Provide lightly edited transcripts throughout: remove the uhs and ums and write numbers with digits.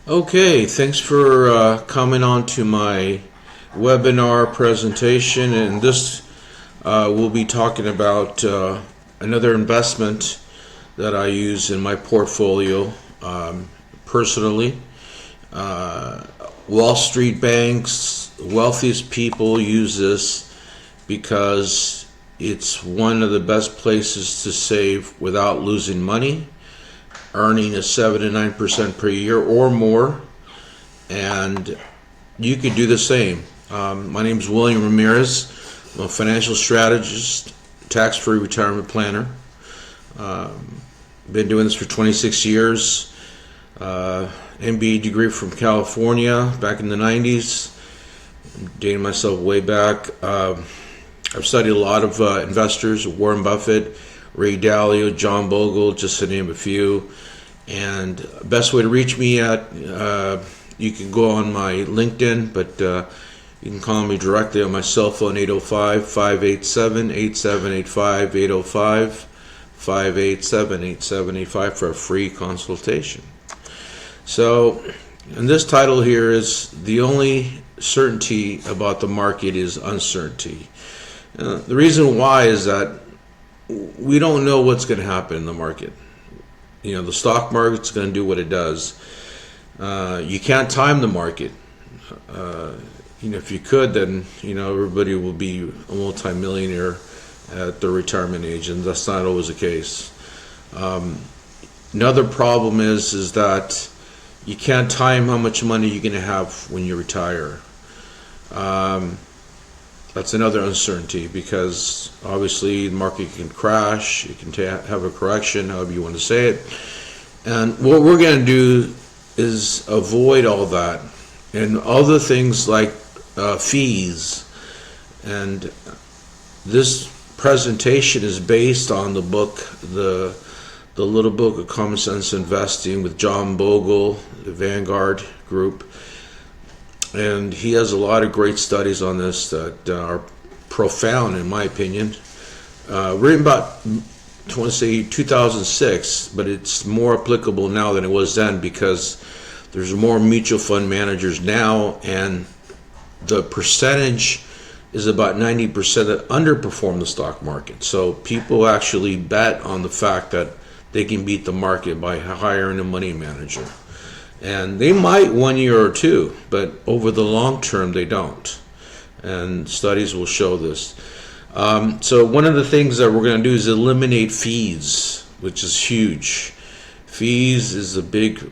Okay, thanks for coming on to my webinar presentation. And this we'll be talking about another investment that I use in my portfolio personally. Wall Street banks, wealthiest people use this because it's one of the best places to save without losing money, earning a 7 to 9% per year or more, and you could do the same. My name is William Ramirez. I'm a financial strategist, tax-free retirement planner. Been doing this for 26 years. MBA degree from California back in the 90s. I'm dating myself way back. I've studied a lot of investors, Warren Buffett, Ray Dalio, John Bogle, just to name a few. And best way to reach me you can go on my LinkedIn, but you can call me directly on my cell phone, 805-587-8785, 805-587-8785 for a free consultation. So, and this title here is The Only Certainty About the Market is Uncertainty. The reason why is that we don't know what's going to happen in the market. You know, the stock market's going to do what it does. You can't time the market. If you could, then everybody will be a multimillionaire at their retirement age, and that's not always the case. Another problem is that you can't time how much money you're going to have when you retire. That's another uncertainty, because obviously the market can crash, it can have a correction, however you want to say it. And what we're going to do is avoid all that and other things like fees. And this presentation is based on the book, the little book of Common Sense Investing with John Bogle, the Vanguard Group. And he has a lot of great studies on this that are profound, in my opinion. Written about, I want to say 2006, but it's more applicable now than it was then, because there's more mutual fund managers now, and the percentage is about 90% that underperform the stock market. So people actually bet on the fact that they can beat the market by hiring a money manager. And they might 1 year or two, but over the long term they don't. And studies will show this. So one of the things that we're going to do is eliminate fees, which is huge. Fees is a big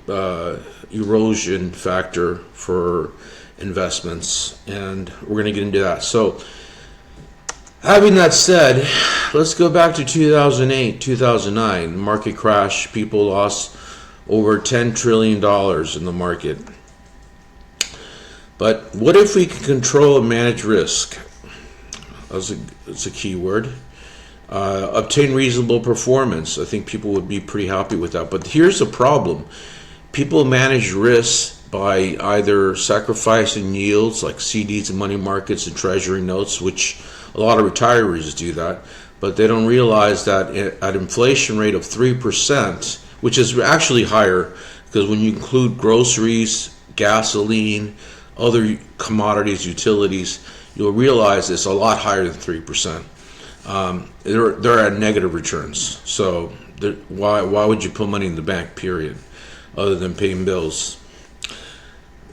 erosion factor for investments, and we're going to get into that. So having that said, let's go back to 2008, 2009. Market crash, people lost over $10 trillion in the market. But what if we can control and manage risk? That's a key word. Obtain reasonable performance. I think people would be pretty happy with that. But here's the problem. People manage risk by either sacrificing yields like CDs and money markets and treasury notes, which a lot of retirees do that. But they don't realize that at inflation rate of 3%, which is actually higher, because when you include groceries, gasoline, other commodities, utilities, you'll realize it's a lot higher than 3%. They're at negative returns. So why would you put money in the bank, period, other than paying bills?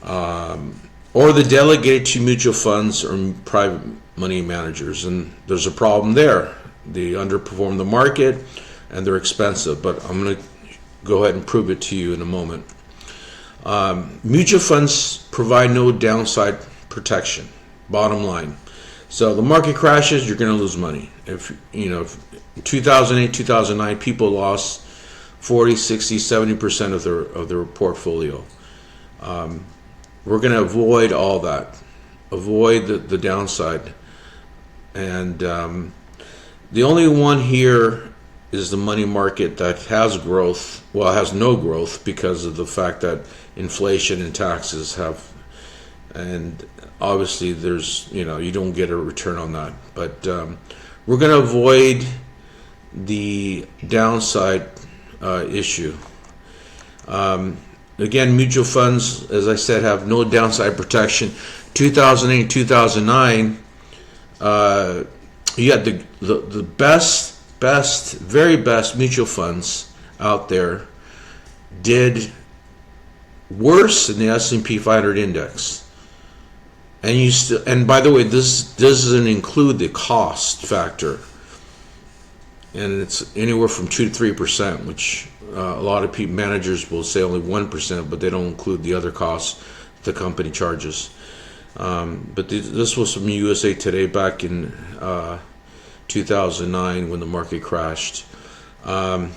Or they delegate to mutual funds or private money managers, and there's a problem there. They underperform the market, and they're expensive, but I'm going to go ahead and prove it to you in a moment. Mutual funds provide no downside protection, bottom line. So the market crashes, you're going to lose money. If in 2008, 2009, people lost 40, 60, 70% of their portfolio. We're going to avoid all that, avoid the downside. And the only one here is the money market that has growth. Well, it has no growth because of the fact that inflation and taxes have, and obviously there's, you don't get a return on that. But we're going to avoid the downside issue. again, mutual funds, as I said, have no downside protection. 2008, 2009, you had the very best mutual funds out there did worse than the S&P 500 index. And by the way, this doesn't include the cost factor, and it's anywhere from 2 to 3%, which a lot of managers will say only 1%, but they don't include the other costs the company charges. But this was from USA Today back in 2009 when the market crashed. The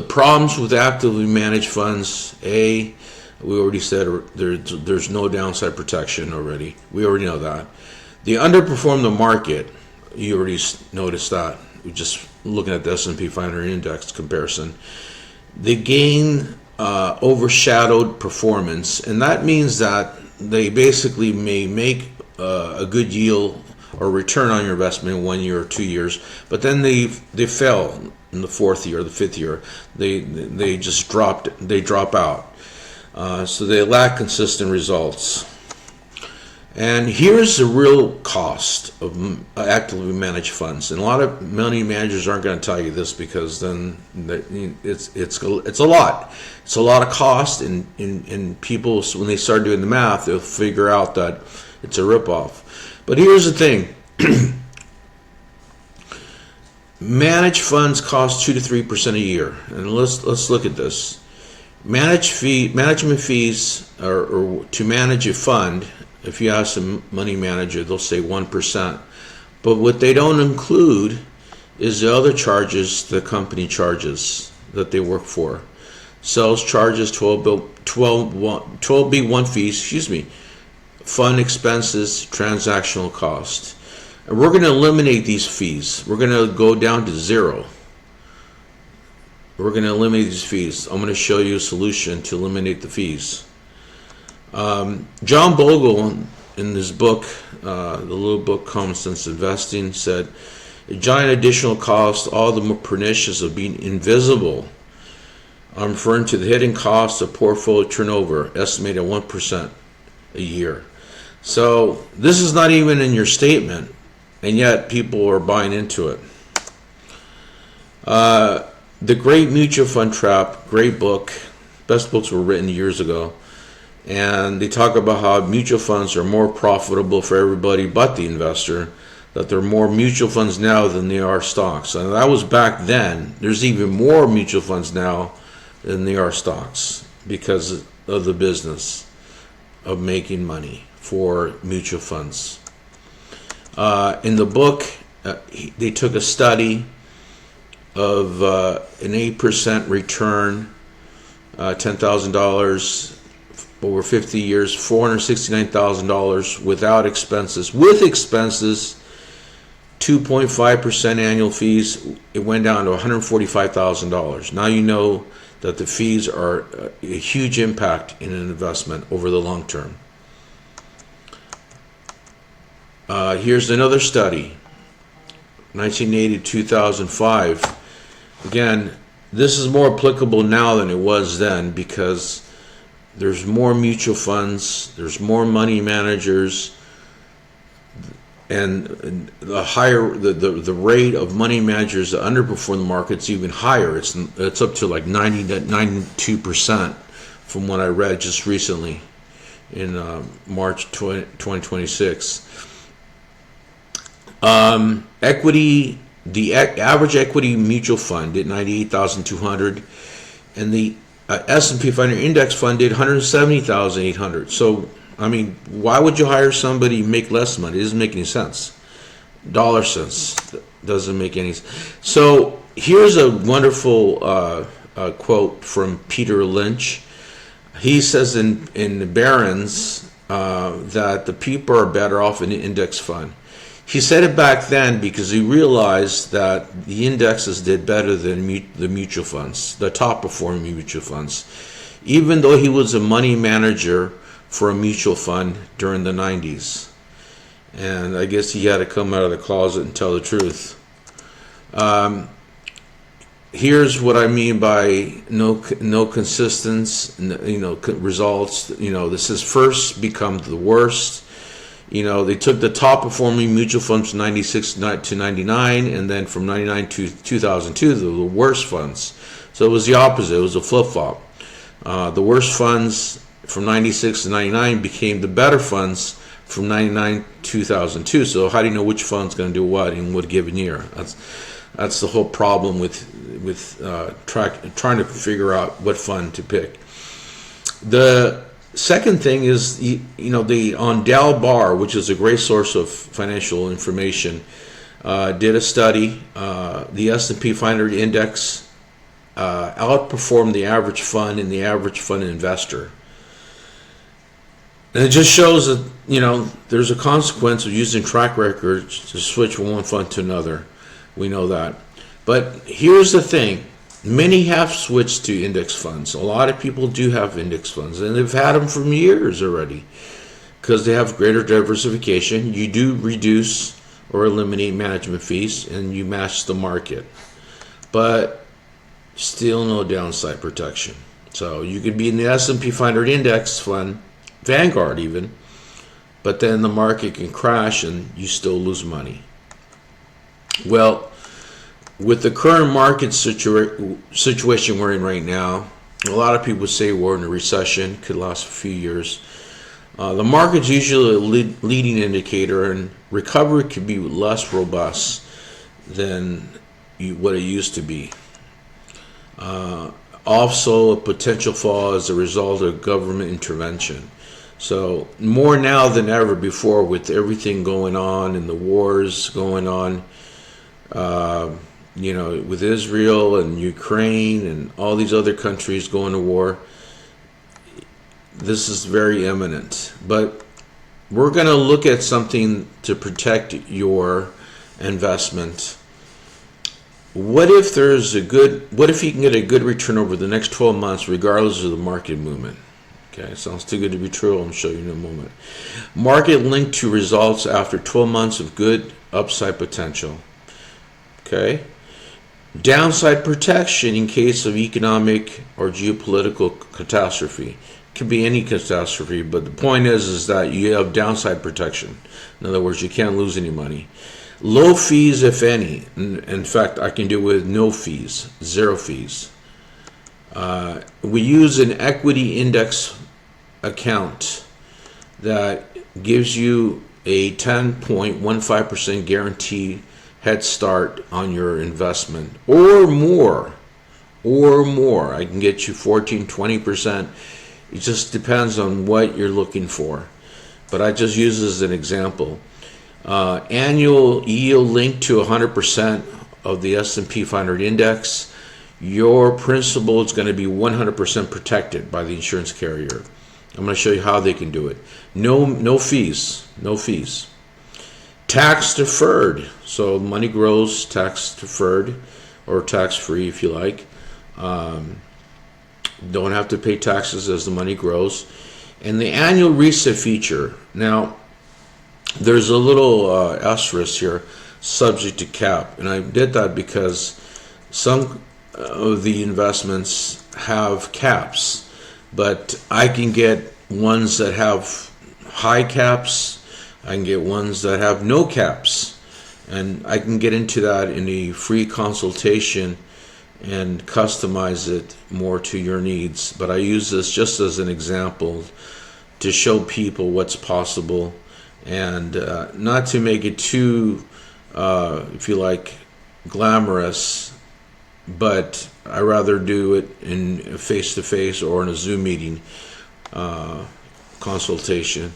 problems with actively managed funds, we already said there's no downside protection already. We already know that. They underperform the market. You already noticed that. We're just looking at the S&P 500 index comparison. They gain overshadowed performance, and that means that they basically may make a good yield or return on your investment in 1 year or 2 years, but then they fail in the fourth year or the fifth year. They just drop out. So they lack consistent results. And here's the real cost of actively managed funds. And a lot of money managers aren't going to tell you this, because then it's a lot. It's a lot of cost, and people, when they start doing the math, they'll figure out that it's a ripoff. But here's the thing. Managed funds cost 2 to 3% a year. And let's look at this. Management fees or to manage a fund, if you ask a money manager, they'll say 1%. But what they don't include is the other charges the company charges that they work for. Sales charges, 12B1 fees, fund expenses, transactional cost. And we're going to eliminate these fees. We're going to go down to zero. We're going to eliminate these fees. I'm going to show you a solution to eliminate the fees. John Bogle, in his book, the little book Common Sense Investing, said, a giant additional cost, all the more pernicious of being invisible. I'm referring to the hidden cost of portfolio turnover, estimated at 1% a year. So this is not even in your statement, and yet people are buying into it. The Great Mutual Fund Trap, great book. Best books were written years ago. And they talk about how mutual funds are more profitable for everybody but the investor, that there are more mutual funds now than there are stocks. And that was back then. There's even more mutual funds now than there are stocks because of the business of making money for mutual funds. In the book, they took a study of an 8% return, $10,000 over 50 years, $469,000 without expenses. With expenses, 2.5% annual fees, it went down to $145,000. Now you know that the fees are a huge impact in an investment over the long term. Here's another study, 1980 to 2005. Again, this is more applicable now than it was then, because there's more mutual funds, there's more money managers, and the higher the rate of money managers that underperform the market's even higher. It's up to like 90 to 92% from what I read just recently in March 2026. Equity, the average equity mutual fund did 98,200, and the S&P 500 index fund did 170,800. So, I mean, why would you hire somebody who make less money? It doesn't make any sense. Dollar sense doesn't make any sense. So here's a wonderful quote from Peter Lynch. He says in Barron's that the people are better off in the index fund. He said it back then because he realized that the indexes did better than the mutual funds, the top performing mutual funds, even though he was a money manager for a mutual fund during the 90s. And I guess he had to come out of the closet and tell the truth. here's what I mean by no consistency, results. This is first become the worst. They took the top performing mutual funds from 96 to 99, and then from 99 to 2002, the worst funds. So it was the opposite. It was a flip-flop. The worst funds from 96 to 99 became the better funds from 99 to 2002. So how do you know which fund's going to do what in what given year? That's the whole problem with trying to figure out what fund to pick. The second thing is, on Dalbar, which is a great source of financial information, did a study. The S&P 500 index outperformed the average fund and the average fund investor. And it just shows that, there's a consequence of using track records to switch from one fund to another. We know that. But here's the thing. Many have switched to index funds. A lot of people do have index funds, and they've had them for years already because they have greater diversification. You do reduce or eliminate management fees, and you match the market. But still no downside protection. So you could be in the S&P 500 index fund, Vanguard even, but then the market can crash and you still lose money. Well, with the current market situation we're in right now, a lot of people say we're in a recession, could last a few years. The market's usually a leading indicator, and recovery could be less robust than what it used to be. Also, a potential fall as a result of government intervention. So more now than ever before, with everything going on and the wars going on, with Israel and Ukraine and all these other countries going to war, this is very imminent. But we're going to look at something to protect your investment. What if you can get a good return over the next 12 months regardless of the market movement? Okay, sounds too good to be true. I'll show you in a moment. Market linked to results after 12 months of good upside potential. Okay. Downside protection in case of economic or geopolitical catastrophe. It could be any catastrophe, but the point is that you have downside protection. In other words, you can't lose any money. Low fees, if any. In fact, I can do with no fees, 0 fees. We use an equity index account that gives you a 10.15% guarantee head start on your investment, or more. I can get you 14-20%. It just depends on what you're looking for, but I just use this as an example. Annual yield linked to 100% of the S&P 500 index. Your principal is going to be 100% protected by the insurance carrier. I'm going to show you how they can do it. No fees. Tax deferred. So money grows tax deferred, or tax free if you like. Don't have to pay taxes as the money grows. And the annual reset feature. Now, there's a little asterisk here, subject to cap. And I did that because some of the investments have caps, but I can get ones that have high caps. I can get ones that have no caps, and I can get into that in a free consultation and customize it more to your needs. But I use this just as an example to show people what's possible, and not to make it too, if you like, glamorous, but I rather do it in face-to-face or in a Zoom meeting consultation.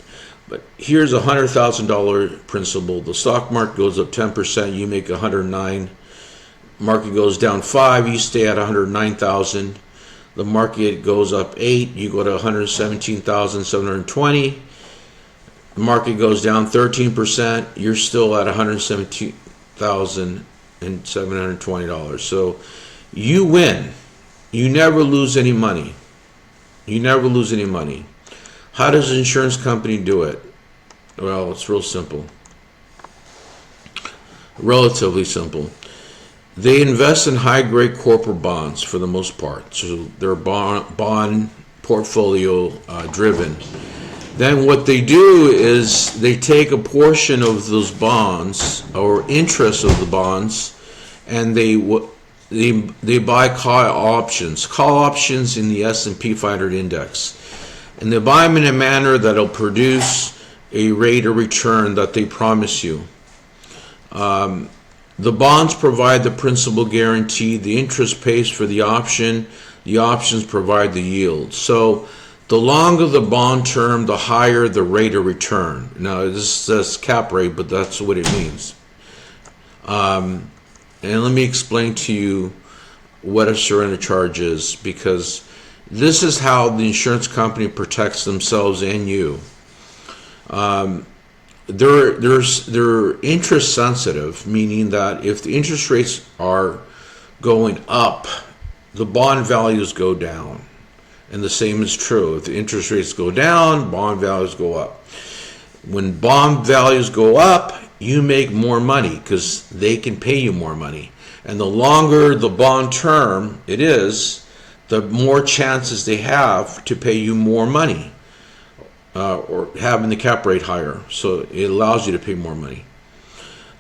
But here's $100,000 principal. The stock market goes up 10%, you make 109. Market goes down 5, you stay at 109,000. The market goes up 8, you go to 117,720. The market goes down 13%, you're still at $117,720. So you win. You never lose any money. How does an insurance company do it? Well, it's real simple. Relatively simple. They invest in high-grade corporate bonds for the most part, so they're bond portfolio driven. Then what they do is they take a portion of those bonds or interest of the bonds, and they buy call options in the S&P 500 index, and they buy them in a manner that'll produce a rate of return that they promise you. The bonds provide the principal guarantee, the interest pays for the options provide the yield. So the longer the bond term, the higher the rate of return. Now this says cap rate, but that's what it means. And let me explain to you what a surrender charge is, because this is how the insurance company protects themselves and you. They're interest sensitive, meaning that if the interest rates are going up, the bond values go down. And the same is true. If the interest rates go down, bond values go up. When bond values go up, you make more money because they can pay you more money. And the longer the bond term it is, the more chances they have to pay you more money. Or having the cap rate higher, so it allows you to pay more money.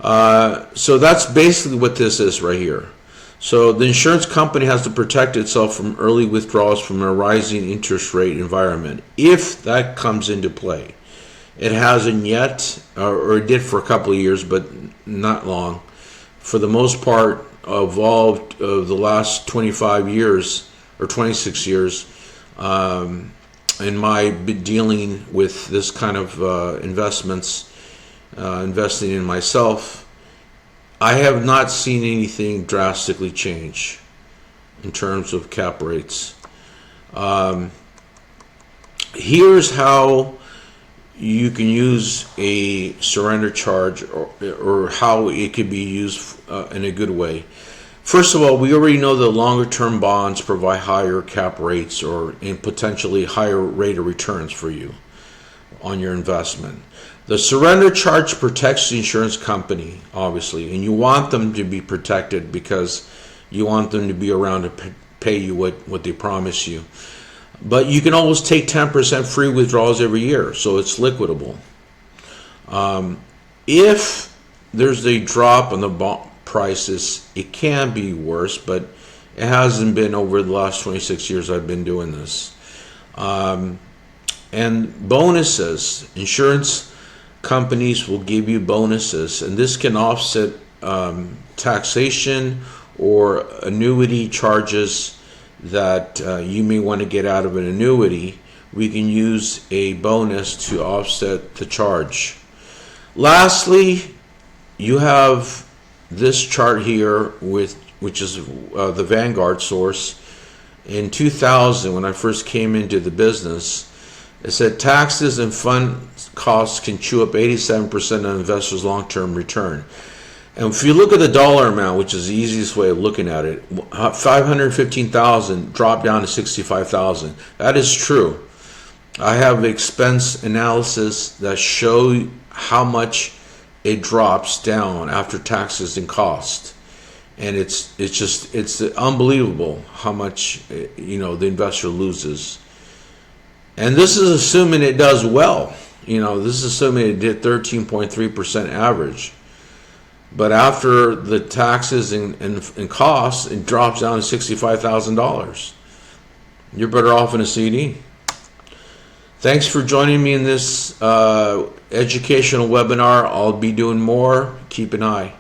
So that's basically what this is right here. So the insurance company has to protect itself from early withdrawals from a rising interest rate environment, if that comes into play. It hasn't yet, or it did for a couple of years, but not long. For the most part, evolved of the last 25 years or 26 years. In my dealing with this kind of investments, investing in myself, I have not seen anything drastically change in terms of cap rates. Here's how you can use a surrender charge, or how it could be used in a good way. First of all, we already know that longer-term bonds provide higher cap rates or potentially higher rate of returns for you on your investment. The surrender charge protects the insurance company, obviously, and you want them to be protected because you want them to be around to pay you what they promise you. But you can always take 10% free withdrawals every year, so it's liquidable. If there's a drop on the bond prices, it can be worse, but it hasn't been over the last 26 years I've been doing this. And bonuses, insurance companies will give you bonuses, and this can offset taxation or annuity charges that you may want to get out of an annuity. We can use a bonus to offset the charge. Lastly, you have this chart here, which is the Vanguard source. In 2000, when I first came into the business, it said taxes and fund costs can chew up 87% of investors' long-term return. And if you look at the dollar amount, which is the easiest way of looking at it, 515,000 dropped down to 65,000. That is true. I have expense analysis that show how much it drops down after taxes and cost, and it's unbelievable how much the investor loses. And this is assuming it does well. This is assuming it did 13.3% average, but after the taxes and costs, it drops down to $65,000. You're better off in a CD. Thanks for joining me in this educational webinar. I'll be doing more. Keep an eye.